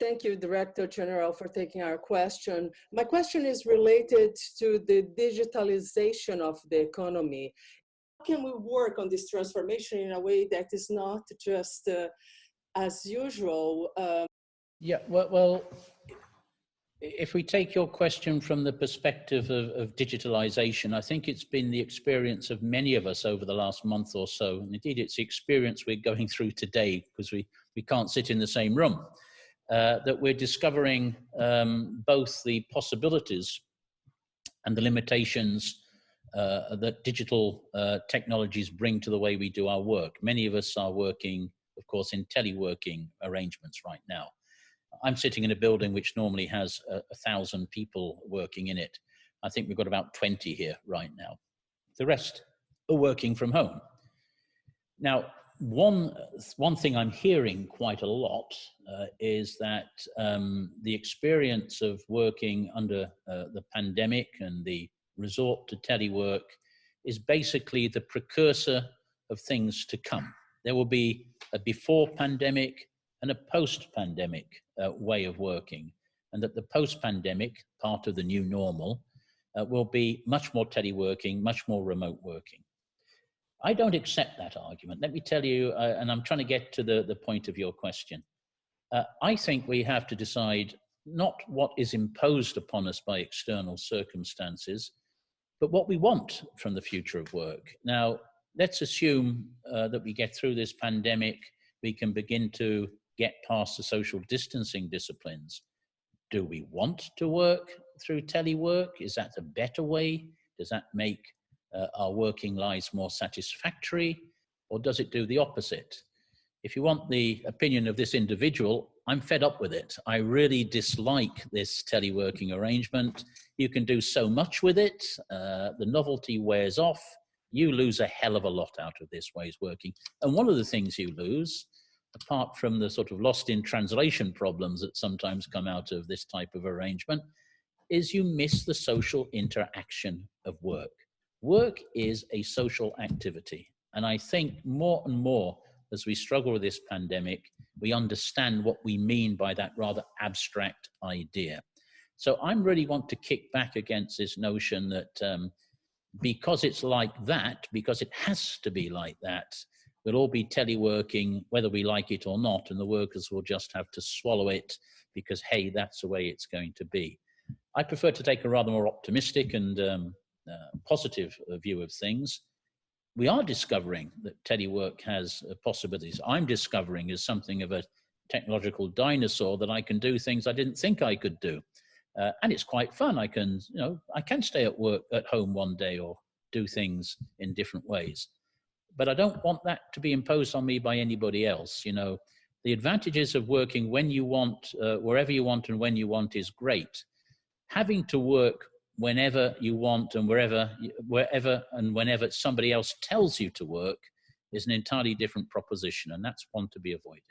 Thank you, Director General, for taking our question. My question is related to the digitalization of the economy. How can we work on this transformation in a way that is not just as usual? Yeah, well, if we take your question from the perspective of digitalization, I think it's been the experience of many of us over the last month or so, and indeed it's the experience we're going through today, because we can't sit in the same room, that we're discovering both the possibilities and the limitations that digital technologies bring to the way we do our work. Many of us are working, of course, in teleworking arrangements right now. I'm sitting in a building which normally has 1,000 people working in it. I think we've got about 20 here right now. The rest are working from home. Now, one thing I'm hearing quite a lot is that the experience of working under the pandemic and the resort to telework is basically the precursor of things to come. There will be a before pandemic and a post-pandemic way of working, and that the post-pandemic, part of the new normal, will be much more teleworking, much more remote working. I don't accept that argument. Let me tell you, and I'm trying to get to the point of your question. I think we have to decide not what is imposed upon us by external circumstances, but what we want from the future of work. Now, let's assume that we get through this pandemic, we can begin to get past the social distancing disciplines. Do we want to work through telework? Is that a better way? Does that make our working lives more satisfactory? Or does it do the opposite? If you want the opinion of this individual, I'm fed up with it. I really dislike this teleworking arrangement. You can do so much with it. The novelty wears off. You lose a hell of a lot out of this way of working. And one of the things you lose, apart from the sort of lost in translation problems that sometimes come out of this type of arrangement, is you miss the social interaction of work. Work is a social activity. And I think more and more as we struggle with this pandemic, we understand what we mean by that rather abstract idea. So I really want to kick back against this notion that because it's like that, because it has to be like that, we'll all be teleworking, whether we like it or not, and the workers will just have to swallow it because, hey, that's the way it's going to be. I prefer to take a rather more optimistic and positive view of things. We are discovering that telework has possibilities. I'm discovering as something of a technological dinosaur that I can do things I didn't think I could do. And it's quite fun. I can stay at home one day or do things in different ways. But I don't want that to be imposed on me by anybody else. You know, the advantages of working when you want, wherever you want and when you want is great. Having to work whenever you want and wherever and whenever somebody else tells you to work is an entirely different proposition, and that's one to be avoided.